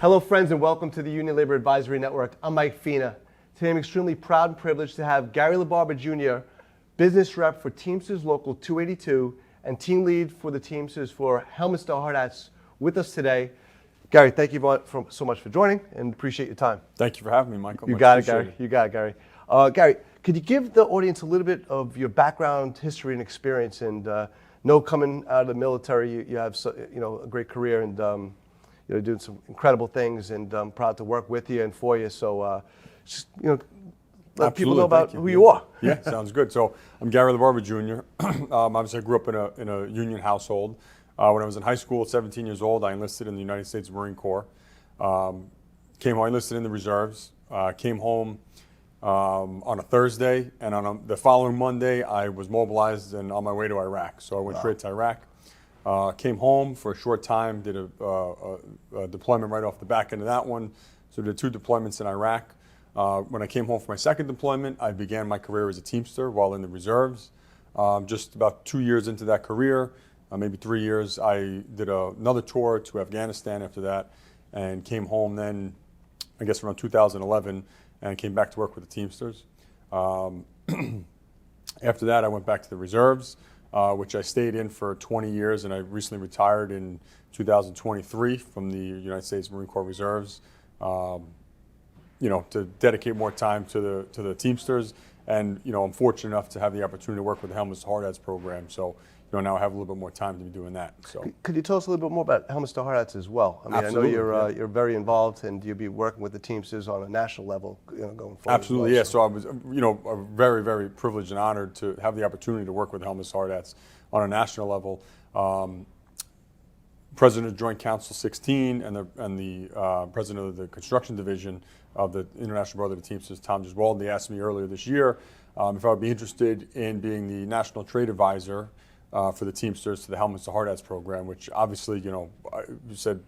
Hello, friends, and welcome to the Union Labor Advisory Network. I'm Mike Fina. Today, I'm extremely proud and privileged to have Gary LaBarbera Jr., business rep for Teamsters Local 282 and team lead for the Teamsters for Helmets to Hardhats, with us today. Gary, thank you so much for joining and appreciate your time. Thank you for having me, Michael. You got it, Gary. You got it, Gary. Gary, could you give the audience a little bit of your background, history, and experience? And coming out of the military, you have a great career and you're doing some incredible things, and I'm proud to work with you and for you. So, let people know about who you are. Yeah, sounds good. So, I'm Gary LaBarbera Jr. Obviously, I grew up in a union household. When I was in high school at 17 years old, I enlisted in the United States Marine Corps. I enlisted in the reserves. Came home on a Thursday, and on the following Monday, I was mobilized and on my way to Iraq. So I went straight to Iraq. Came home for a short time, did a deployment right off the back end of that one. So did 2 deployments in Iraq. When I came home for my second deployment, I began my career as a Teamster while in the reserves. Just about 2 years into that career, maybe 3 years, I did another tour to Afghanistan after that, and came home then, I guess around 2011, and came back to work with the Teamsters. After that, I went back to the reserves, which I stayed in for 20 years, and I recently retired in 2023 from the United States Marine Corps Reserves, to dedicate more time to the Teamsters. And, I'm fortunate enough to have the opportunity to work with the Helmets to Hardhats program. So, now I have a little bit more time to be doing that. So, could you tell us a little bit more about Helmets to Hardhats as well? I mean, absolutely, I know you're very involved, and you'll be working with the Teamsters on a national level, going forward. Absolutely, well, yeah. So I was, very, very privileged and honored to have the opportunity to work with Helmets to Hardhats on a national level. President of Joint Council 16 and the president of the construction division of the International Brotherhood of Teamsters, Tom Giswald, they asked me earlier this year if I would be interested in being the national trade advisor for the Teamsters to the Helmets to Hardhats program, which obviously, you said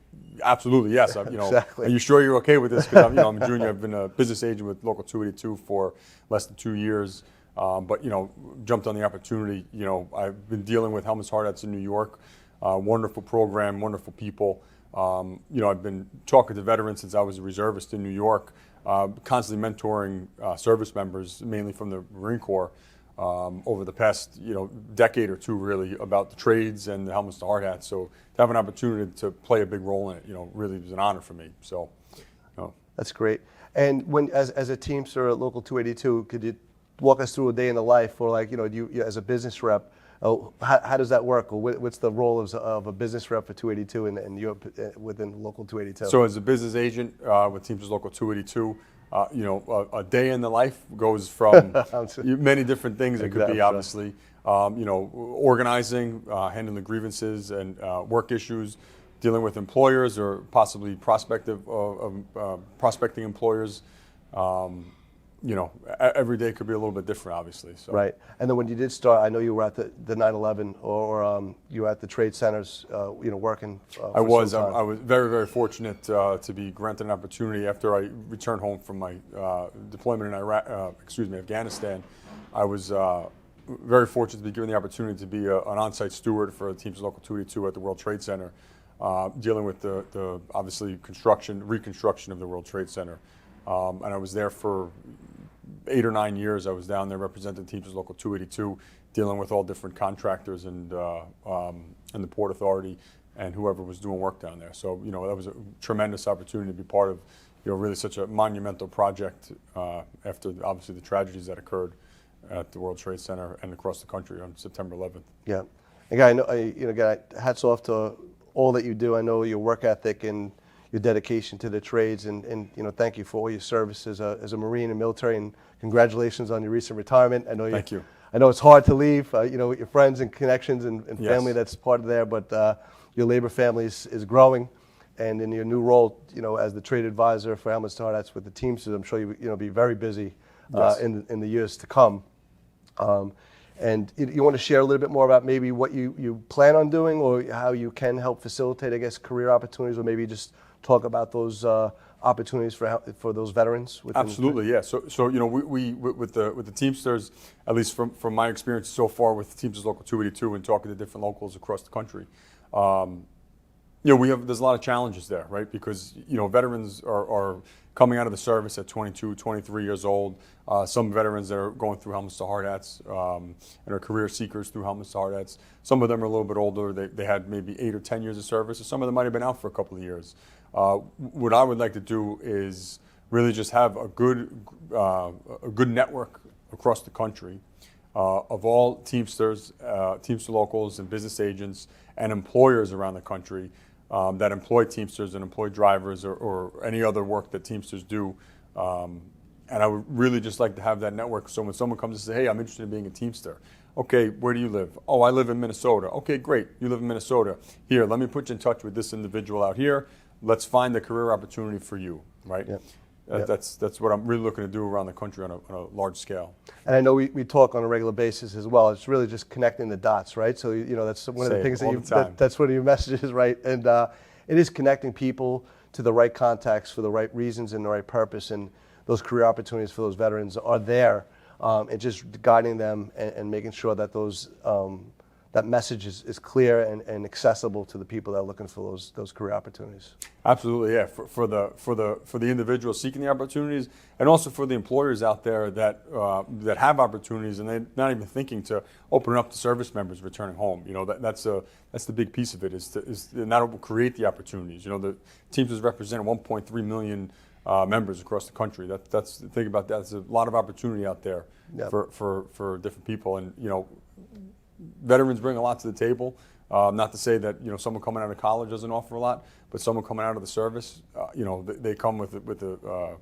absolutely yes. Exactly. Are you sure you're okay with this? Because I'm a junior. I've been a business agent with Local 282 for less than 2 years, but jumped on the opportunity. I've been dealing with Helmets to Hardhats in New York. Wonderful program, wonderful people. I've been talking to veterans since I was a reservist in New York, constantly mentoring service members, mainly from the Marine Corps, over the past decade or two, really, about the trades and the Helmets to Hardhats. So to have an opportunity to play a big role in it, really was an honor for me. So, that's great. And when, as a Teamster at Local 282, could you walk us through a day in the life, or you as a business rep? How does that work? Or what's the role of a business rep for 282 and you're within Local 282? So as a business agent with Teamsters Local 282, a day in the life goes from many different things. It could be obviously, organizing, handling grievances and work issues, dealing with employers or possibly prospecting employers. Every day could be a little bit different, obviously. So. Right. And then when you did start, I know you were at the 9/11 or you were at the trade centers, working. I was very, very fortunate to be granted an opportunity after I returned home from my deployment in Afghanistan. I was very fortunate to be given the opportunity to be an on-site steward for Teamsters Local 282 at the World Trade Center, dealing with the obviously reconstruction of the World Trade Center. And I was there for 8 or 9 years. I was down there representing Teamsters Local 282, dealing with all different contractors and the Port Authority and whoever was doing work down there. So, that was a tremendous opportunity to be part of, really such a monumental project after obviously the tragedies that occurred at the World Trade Center and across the country on September 11th. Yeah. And Guy, I know, hats off to all that you do. I know your work ethic and your dedication to the trades, and thank you for all your service as a Marine and military, and congratulations on your recent retirement. Thank you. I know it's hard to leave, with your friends and connections and family Yes. that's part of there, but your labor family is growing, and in your new role, as the trade advisor for Helmets to Hardhats with the Teamsters, I'm sure you'll be very busy Yes. in the years to come. And you want to share a little bit more about maybe what you plan on doing, or how you can help facilitate, I guess, career opportunities, or maybe just talk about those opportunities for those veterans? Absolutely, yeah. So we with the Teamsters, at least from my experience so far with Teamsters Local 282 and talking to different locals across the country, There's a lot of challenges there, right? Because, veterans are coming out of the service at 22, 23 years old. Some veterans that are going through Helmets to Hardhats and are career seekers through Helmets to Hardhats. Some of them are a little bit older. They had maybe 8 or 10 years of service, or some of them might have been out for a couple of years. What I would like to do is really just have a good network across the country of all Teamsters, Teamster locals and business agents and employers around the country that employ Teamsters and employ drivers or any other work that Teamsters do. And I would really just like to have that network, so when someone comes and says, hey, I'm interested in being a Teamster. Okay, where do you live? Oh, I live in Minnesota. Okay, great, you live in Minnesota. Here, let me put you in touch with this individual out here. Let's find the career opportunity for you, right? Yep. That's what I'm really looking to do around the country on a large scale. And I know we talk on a regular basis as well. It's really just connecting the dots, right? So that's one of the things that's one of your messages, right? And it is connecting people to the right contacts for the right reasons and the right purpose. And those career opportunities for those veterans are there, and just guiding them and making sure that that message is clear and accessible to the people that are looking for those career opportunities. Absolutely, yeah. For the individuals seeking the opportunities, and also for the employers out there that have opportunities and they're not even thinking to open up to service members returning home. That's the big piece of it and that will create the opportunities. The Teamsters represent 1.3 million members across the country. That's think about that. There's a lot of opportunity out there. Yep. for different people, and veterans bring a lot to the table. Not to say that someone coming out of college doesn't offer a lot, but someone coming out of the service, they come with a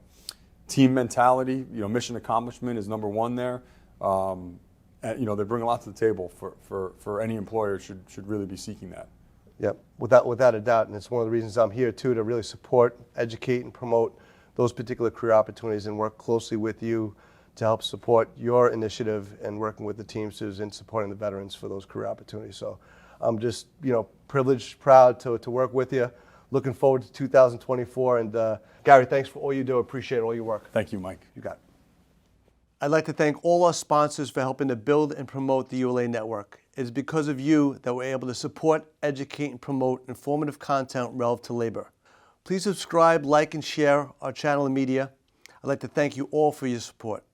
team mentality. Mission accomplishment is number one there. And they bring a lot to the table for any employer should really be seeking that. Yep, without a doubt, and it's one of the reasons I'm here too, to really support, educate, and promote those particular career opportunities and work closely with you to help support your initiative and working with the Teamsters and supporting the veterans for those career opportunities. So I'm just, privileged, proud to work with you. Looking forward to 2024. And Gary, thanks for all you do. Appreciate all your work. Thank you, Mike. You got it. I'd like to thank all our sponsors for helping to build and promote the ULA Network. It is because of you that we're able to support, educate, and promote informative content relevant to labor. Please subscribe, like, and share our channel and media. I'd like to thank you all for your support.